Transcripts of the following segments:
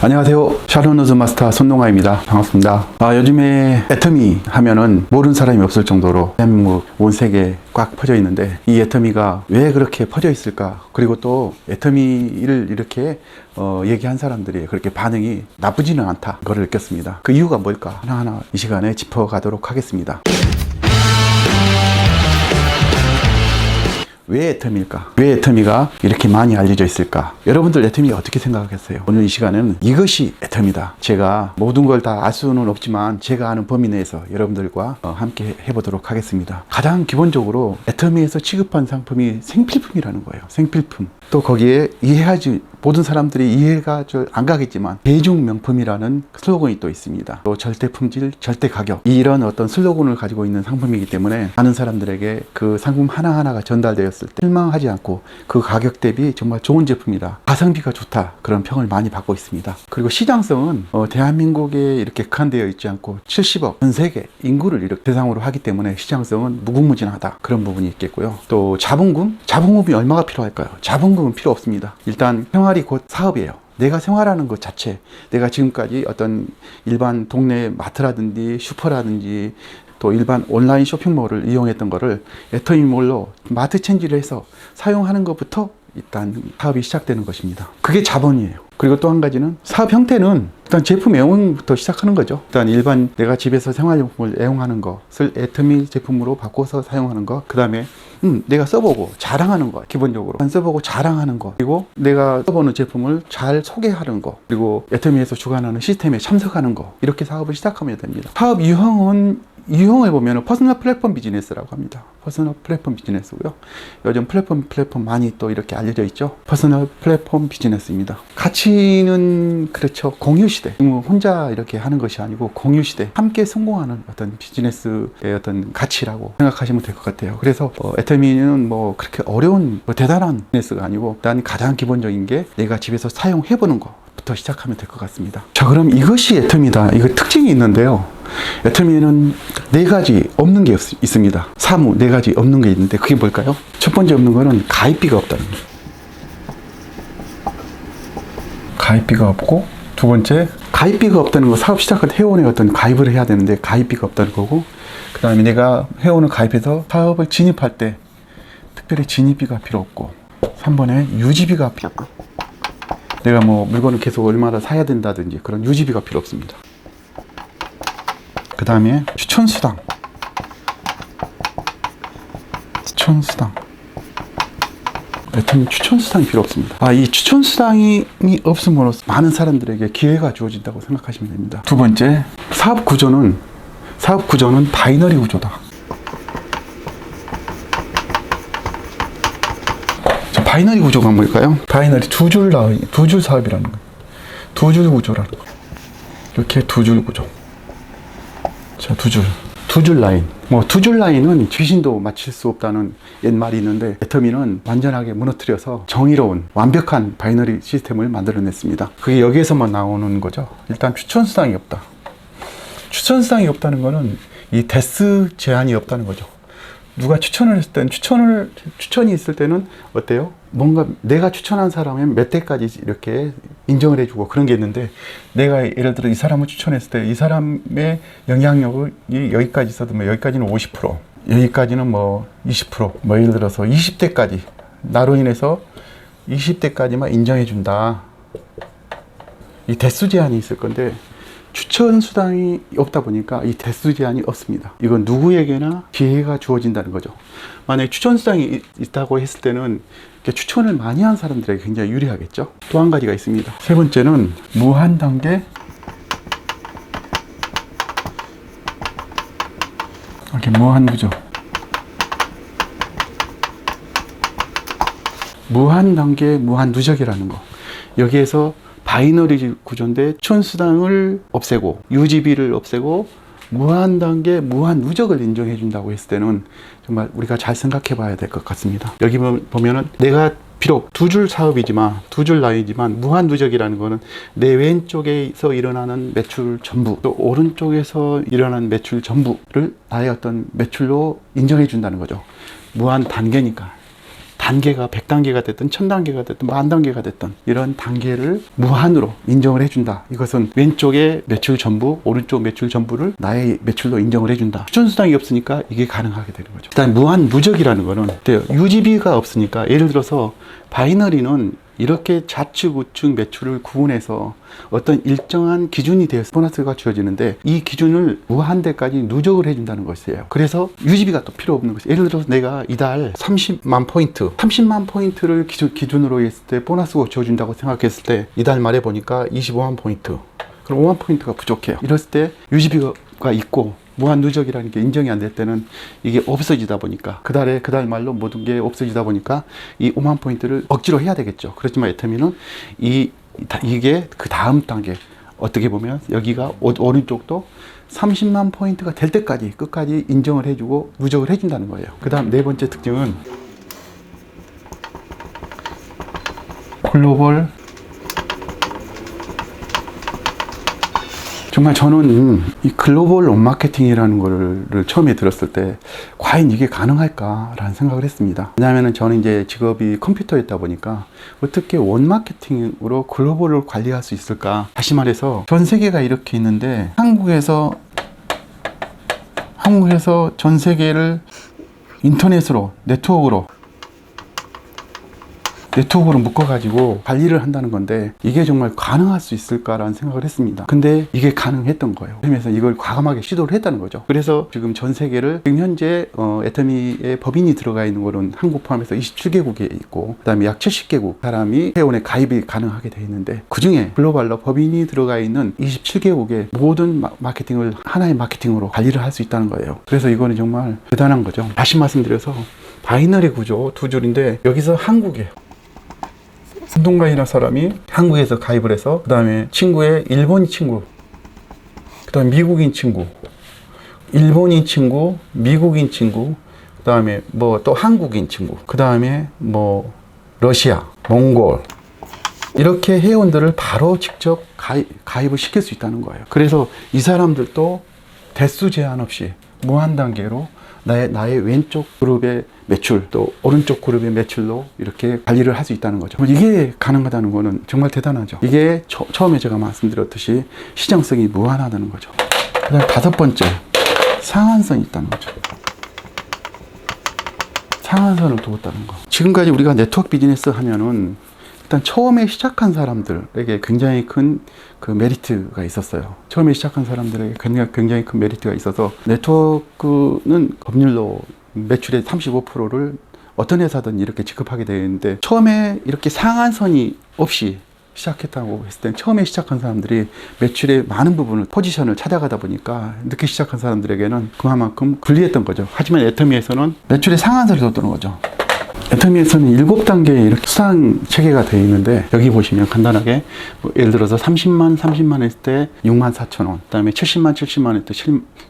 안녕하세요. 샬롯노즈 마스터 손동아입니다. 반갑습니다. 요즘에 애터미 하면은 모르는 사람이 없을 정도로 대한민국 온 세계에 꽉 퍼져 있는데, 이 애터미가 왜 그렇게 퍼져 있을까? 그리고 또 애터미를 이렇게 얘기한 사람들이 그렇게 반응이 나쁘지는 않다, 그걸 느꼈습니다. 그 이유가 뭘까? 하나하나 이 시간에 짚어가도록 하겠습니다. 왜 애터미일까? 왜 애터미가 이렇게 많이 알려져 있을까? 여러분들 애터미 어떻게 생각하겠어요? 오늘 이 시간은 이것이 애터미다. 제가 모든 걸 다 알 수는 없지만 제가 아는 범위 내에서 여러분들과 함께 해보도록 하겠습니다. 가장 기본적으로 애터미에서 취급한 상품이 생필품이라는 거예요. 생필품. 또 거기에 이해하지 모든 사람들이 이해가 잘 안 가겠지만 대중명품이라는 슬로건이 또 있습니다. 또 절대품질, 절대가격, 이런 어떤 슬로건을 가지고 있는 상품이기 때문에 많은 사람들에게 그 상품 하나하나가 전달되었을 때 실망하지 않고 그 가격 대비 정말 좋은 제품이다, 가성비가 좋다, 그런 평을 많이 받고 있습니다. 그리고 시장성은 대한민국에 이렇게 국한되어 있지 않고 70억 전 세계 인구를 이렇게 대상으로 하기 때문에 시장성은 무궁무진하다, 그런 부분이 있겠고요. 또 자본금이 얼마가 필요할까요? 자본금은 필요 없습니다. 일단 생활이 곧 사업이에요. 내가 생활하는 것 자체, 내가 지금까지 어떤 일반 동네 마트라든지 슈퍼라든지 또 일반 온라인 쇼핑몰을 이용했던 거를 애터미몰로 마트 체인지를 해서 사용하는 것부터 일단 사업이 시작되는 것입니다. 그게 자본이에요. 그리고 또 한 가지는 사업 형태는 일단 제품 애용부터 시작하는 거죠. 일단 일반 내가 집에서 생활용품을 애용하는 것을 애터미 제품으로 바꿔서 사용하는 것, 그 다음에 내가 써보고 자랑하는 것, 기본적으로 써보고 자랑하는 것, 그리고 내가 써보는 제품을 잘 소개하는 것, 그리고 애터미에서 주관하는 시스템에 참석하는 것, 이렇게 사업을 시작하면 됩니다. 사업 유형을 보면 퍼스널 플랫폼 비즈니스라고 합니다. 퍼스널 플랫폼 비즈니스고요. 요즘 플랫폼 많이 또 이렇게 알려져 있죠. 퍼스널 플랫폼 비즈니스입니다. 가치는 그렇죠. 공유 시대. 혼자 이렇게 하는 것이 아니고 공유 시대. 함께 성공하는 어떤 비즈니스의 어떤 가치라고 생각하시면 될 것 같아요. 그래서 애터미는 뭐 그렇게 어려운 대단한 비즈니스가 아니고 일단 가장 기본적인 게 내가 집에서 사용해보는 것부터 시작하면 될 것 같습니다. 자, 그럼 이것이 애터미다. 이거 특징이 있는데요. 애터미에는 네 가지 없는 게 있습니다. 사무 네 가지 없는 게 있는데 그게 뭘까요? 첫 번째 없는 거는 가입비가 없다는 거예요. 가입비가 없고, 두 번째 가입비가 없다는 거, 사업 시작할 때 회원에 어떤 가입을 해야 되는데 가입비가 없다는 거고, 그 다음에 내가 회원을 가입해서 사업을 진입할 때 특별히 진입비가 필요 없고, 3번에 유지비가 필요 없고, 내가 뭐 물건을 계속 얼마나 사야 된다든지 그런 유지비가 필요 없습니다. 그 다음에 추천수당. 애터미 추천수당이 필요 없습니다. 이 추천수당이 없음으로 많은 사람들에게 기회가 주어진다고 생각하시면 됩니다. 두 번째, 사업 구조는 바이너리 구조다. 자, 바이너리 구조가 뭘까요? 바이너리 두 줄 사업이라는 거예요. 두 줄 구조라는 거예요. 이렇게 두 줄 구조. 자, 두 줄 라인. 두 줄 라인은 귀신도 맞힐 수 없다는 옛말이 있는데, 애터미는 완전하게 무너뜨려서 정의로운 완벽한 바이너리 시스템을 만들어냈습니다. 그게 여기에서만 나오는 거죠. 일단 추천수당이 없다. 추천수당이 없다는 거는 이 대수 제한이 없다는 거죠. 누가 추천을 했을 때는 추천이 있을 때는 어때요? 뭔가 내가 추천한 사람은 몇 대까지 이렇게 인정을 해주고 그런 게 있는데, 내가 예를 들어 이 사람을 추천했을 때 이 사람의 영향력이 여기까지 있어도 뭐 여기까지는 50%, 여기까지는 뭐 20%, 뭐 예를 들어서 20대까지 나로 인해서 20대까지만 인정해준다. 이 대수 제한이 있을 건데, 추천 수당이 없다 보니까 이 대수 제한이 없습니다. 이건 누구에게나 기회가 주어진다는 거죠. 만약에 추천 수당이 있다고 했을 때는 추천을 많이 한 사람들에게 굉장히 유리하겠죠. 또 한 가지가 있습니다. 세 번째는 무한 단계, 이렇게 무한 구조, 무한 단계, 무한 누적이라는 거. 여기에서 바이너리 구조인데 추천수당을 없애고 유지비를 없애고 무한 단계, 무한 누적을 인정해 준다고 했을 때는 정말 우리가 잘 생각해 봐야 될 것 같습니다. 여기 보면은 내가 비록 두 줄 사업이지만, 두 줄 라인이지만 무한 누적이라는 거는 내 왼쪽에서 일어나는 매출 전부, 또 오른쪽에서 일어나는 매출 전부를 나의 어떤 매출로 인정해 준다는 거죠. 무한 단계니까. 단계가 100단계가 됐든 1000단계가 됐든 10,000단계가 됐든 이런 단계를 무한으로 인정을 해준다. 이것은 왼쪽의 매출 전부, 오른쪽 매출 전부를 나의 매출로 인정을 해준다. 추천수당이 없으니까 이게 가능하게 되는 거죠. 일단 무한 누적이라는 거는 유지비가 없으니까, 예를 들어서 바이너리는 이렇게 좌측 우측 매출을 구분해서 어떤 일정한 기준이 되어서 보너스가 주어지는데, 이 기준을 무한대까지 누적을 해준다는 것이에요. 그래서 유지비가 또 필요 없는 것이에요. 예를 들어서 내가 이달 30만 포인트를 기준으로 했을 때 보너스가 주어진다고 생각했을 때, 이달 말에 보니까 25만 포인트, 그럼 5만 포인트가 부족해요. 이랬을 때 유지비가 있고 무한 누적이라는 게 인정이 안 될 때는 이게 없어지다 보니까, 그 달 말로 모든 게 없어지다 보니까 이 5만 포인트를 억지로 해야 되겠죠. 그렇지만 애터미는 이게 그 다음 단계, 어떻게 보면 여기가 오른쪽도 30만 포인트가 될 때까지 끝까지 인정을 해주고 누적을 해준다는 거예요. 그 다음 네 번째 특징은 글로벌. 정말 저는 이 글로벌 온마케팅이라는 거를 처음에 들었을 때 과연 이게 가능할까라는 생각을 했습니다. 왜냐하면 저는 이제 직업이 컴퓨터였다 보니까 어떻게 원마케팅으로 글로벌을 관리할 수 있을까? 다시 말해서 전 세계가 이렇게 있는데 한국에서 전 세계를 인터넷으로 네트워크로 묶어가지고 관리를 한다는 건데, 이게 정말 가능할 수 있을까라는 생각을 했습니다. 근데 이게 가능했던 거예요. 그러면서 이걸 과감하게 시도를 했다는 거죠. 그래서 지금 전 세계를, 지금 현재 애터미의 법인이 들어가 있는 거는 한국 포함해서 27개국에 있고, 그 다음에 약 70개국 사람이 회원에 가입이 가능하게 되어 있는데, 그 중에 글로벌로 법인이 들어가 있는 27개국의 모든 마케팅을 하나의 마케팅으로 관리를 할 수 있다는 거예요. 그래서 이거는 정말 대단한 거죠. 다시 말씀드려서 바이너리 구조 두 줄인데, 여기서 한국이에요. 운동가이라는 사람이 한국에서 가입을 해서, 그 다음에 친구의 일본인 친구, 그 다음에 미국인 친구, 일본인 친구, 미국인 친구, 그 다음에 뭐 또 한국인 친구, 그 다음에 뭐 러시아, 몽골, 이렇게 회원들을 바로 직접 가입을 시킬 수 있다는 거예요. 그래서 이 사람들도 대수 제한 없이 무한 단계로 나의 왼쪽 그룹의 매출, 또 오른쪽 그룹의 매출로 이렇게 관리를 할 수 있다는 거죠. 이게 가능하다는 거는 정말 대단하죠. 이게 처음에 제가 말씀드렸듯이 시장성이 무한하다는 거죠. 그 다음 다섯 번째, 상한선이 있다는 거죠. 상한선을 두었다는 거. 지금까지 우리가 네트워크 비즈니스 하면은 일단 처음에 시작한 사람들에게 굉장히 큰 그 메리트가 있었어요. 처음에 시작한 사람들에게 굉장히 큰 메리트가 있어서, 네트워크는 법률로 매출의 35%를 어떤 회사든 이렇게 지급하게 되어 있는데, 처음에 이렇게 상한선이 없이 시작했다고 했을 때, 처음에 시작한 사람들이 매출의 많은 부분을, 포지션을 찾아가다 보니까 늦게 시작한 사람들에게는 그만큼 불리했던 거죠. 하지만 애터미에서는 매출의 상한선을 뒀던 거죠. 애터미에서는 7단계의 이렇게 수상 체계가 되어 있는데, 여기 보시면 간단하게 뭐 예를 들어서 30만 했을 때 64,000원, 그 다음에 70만 했을 때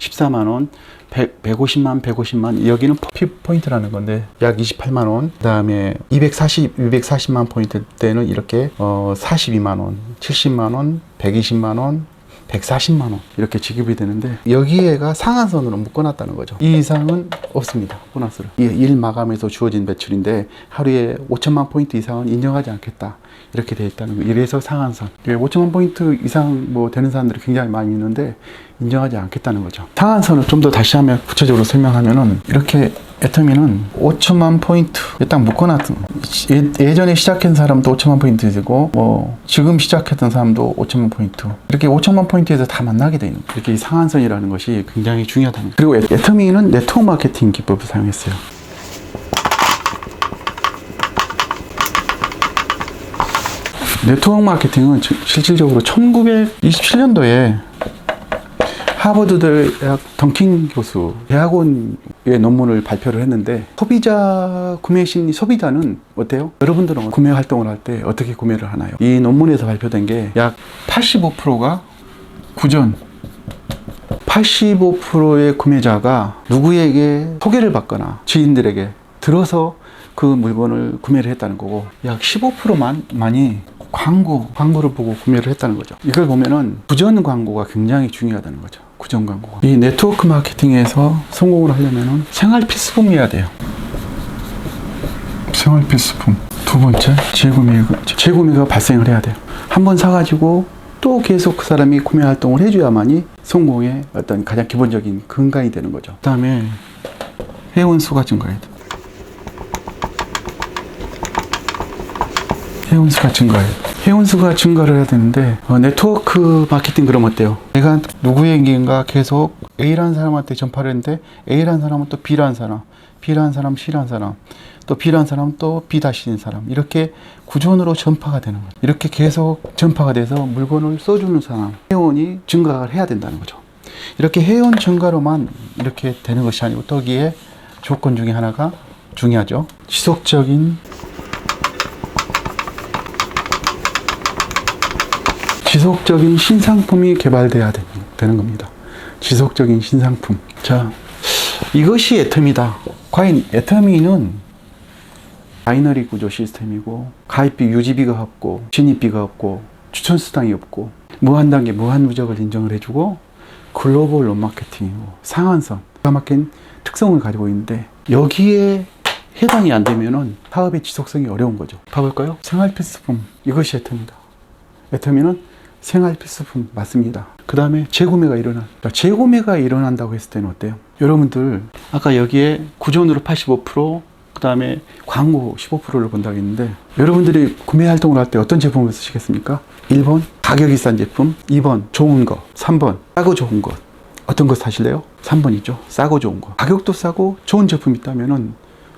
14만원, 150만, 여기는 포인트라는 건데 약 28만원, 그 다음에 240만 포인트 때는 이렇게 42만원, 70만원, 120만원, 140만원 이렇게 지급이 되는데, 여기에가 상한선으로 묶어놨다는 거죠. 이 이상은 없습니다. 보너스를. 일 마감에서 주어진 매출인데 하루에 5천만 포인트 이상은 인정하지 않겠다, 이렇게 되어 있다는 거예요. 이래서 상한선. 5천만 포인트 이상 뭐 되는 사람들이 굉장히 많이 있는데 인정하지 않겠다는 거죠. 상한선을 좀 더 다시 하면, 구체적으로 설명하면은, 이렇게 애터미는 5천만 포인트에 딱 묶어놨던, 예전에 시작한 사람도 5천만 포인트 되고, 뭐 지금 시작했던 사람도 5천만 포인트, 이렇게 5천만 포인트에서 다 만나게 되는, 이렇게 이 상한선이라는 것이 굉장히 중요하다는 거예요. 그리고 애터미는 네트워크 마케팅 기법을 사용했어요. 네트워크 마케팅은 실질적으로 1927년도에 하버드 대학 덩킨 교수 대학원의 논문을 발표를 했는데, 소비자 구매 심리, 소비자는 어때요? 여러분들은 구매 활동을 할 때 어떻게 구매를 하나요? 이 논문에서 발표된 게 약 85%가 구전, 85%의 구매자가 누구에게 소개를 받거나 지인들에게 들어서 그 물건을 구매를 했다는 거고, 약 15%만이 광고를 보고 구매를 했다는 거죠. 이걸 보면은 구전 광고가 굉장히 중요하다는 거죠. 구전 광고가. 이 네트워크 마케팅에서 성공을 하려면은 생활 필수품이어야 돼요. 생활 필수품. 두 번째, 재구매가 발생을 해야 돼요. 한번 사가지고 또 계속 그 사람이 구매 활동을 해줘야만이 성공의 어떤 가장 기본적인 근간이 되는 거죠. 그 다음에 회원 수가 증가해야 돼. 회원 수가 증가를 해야 되는데, 네트워크 마케팅 그러면 어때요? 내가 누구에게인가 계속 A라는 사람한테 전파를 했는데, A라는 사람은 또 B라는 사람, B라는 사람, C라는 사람, 또 B라는 사람, 또 B 다시는 사람, 이렇게 구존으로 전파가 되는 거죠. 이렇게 계속 전파가 돼서 물건을 써주는 사람, 회원이 증가를 해야 된다는 거죠. 이렇게 회원 증가로만 이렇게 되는 것이 아니고, 또 거기에 조건 중에 하나가 중요하죠. 지속적인 신상품이 개발돼야 되는 겁니다. 지속적인 신상품. 자, 이것이 애터미다. 과연 애터미는 바이너리 구조 시스템이고, 가입비 유지비가 없고, 진입비가 없고, 추천 수당이 없고, 무한 단계, 무한 누적을 인정을 해주고, 글로벌 론마케팅이고, 상한선, 기가 막힌 특성을 가지고 있는데, 여기에 해당이 안 되면은 사업의 지속성이 어려운 거죠. 봐볼까요? 생활 필수품. 이것이 애터미다. 애터미는 생활 필수품 맞습니다. 그 다음에 재구매가 재구매가 일어난다고 했을 때는 어때요? 여러분들 아까 여기에 구존으로 85%, 그 다음에 광고 15%를 본다고 했는데, 여러분들이 구매 활동을 할 때 어떤 제품을 쓰시겠습니까? 1번 가격이 싼 제품, 2번 좋은 거, 3번 싸고 좋은 것. 어떤 거 사실래요? 3번이죠. 싸고 좋은 거. 가격도 싸고 좋은 제품이 있다면은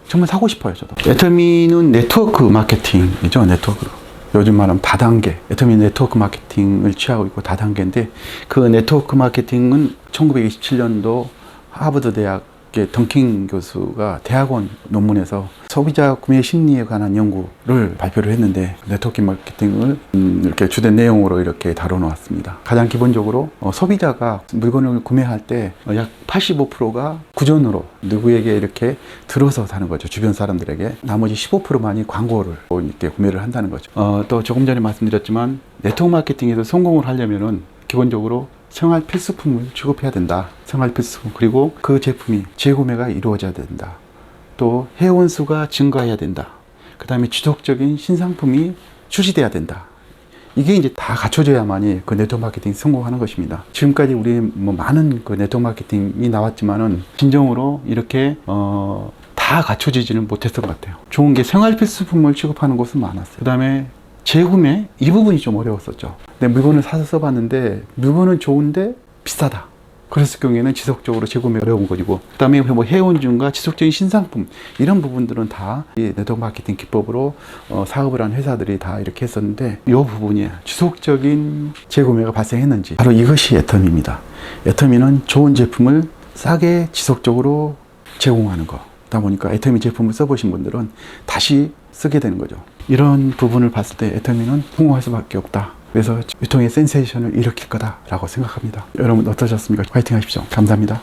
정말 사고 싶어요, 저도. 애터미는 네트워크 마케팅이죠. 네트워크. 요즘 말하면 다단계, 애터미 네트워크 마케팅을 취하고 있고 다단계인데, 그 네트워크 마케팅은 1927년도 하버드 대학의 덩킹 교수가 대학원 논문에서 소비자 구매 심리에 관한 연구를 발표를 했는데, 네트워크 마케팅을 이렇게 주된 내용으로 이렇게 다뤄놓았습니다. 가장 기본적으로 소비자가 물건을 구매할 때 약 85%가 구전으로 누구에게 이렇게 들어서 사는 거죠. 주변 사람들에게. 나머지 15%만이 광고를 이렇게 구매를 한다는 거죠. 또 조금 전에 말씀드렸지만, 네트워크 마케팅에서 성공을 하려면은 기본적으로 생활 필수품을 취급해야 된다. 생활 필수품. 그리고 그 제품이 재구매가 이루어져야 된다. 또 회원 수가 증가해야 된다. 그 다음에 지속적인 신상품이 출시돼야 된다. 이게 이제 다 갖춰져야만이 그 네트워크 마케팅이 성공하는 것입니다. 지금까지 우리 많은 그 네트워크 마케팅이 나왔지만은 진정으로 이렇게 다 갖춰지지는 못했던 것 같아요. 좋은 게 생활 필수품을 취급하는 곳은 많았어요. 그 다음에 재구매 이 부분이 좀 어려웠었죠. 내 물건을 사서 써봤는데 물건은 좋은데 비싸다. 그랬을 경우에는 지속적으로 재구매 어려운 것이고, 그 다음에 뭐 회원증과 지속적인 신상품, 이런 부분들은 다 이 네트워크 마케팅 기법으로 사업을 한 회사들이 다 이렇게 했었는데, 이 부분이 지속적인 재구매가 발생했는지, 바로 이것이 애터미입니다. 애터미는 좋은 제품을 싸게 지속적으로 제공하는 거. 그러다 보니까 애터미 제품을 써보신 분들은 다시 쓰게 되는 거죠. 이런 부분을 봤을 때 애터미는 성공할 수밖에 없다. 그래서 유통의 센세이션을 일으킬 거다라고 생각합니다. 여러분 어떠셨습니까? 화이팅 하십시오. 감사합니다.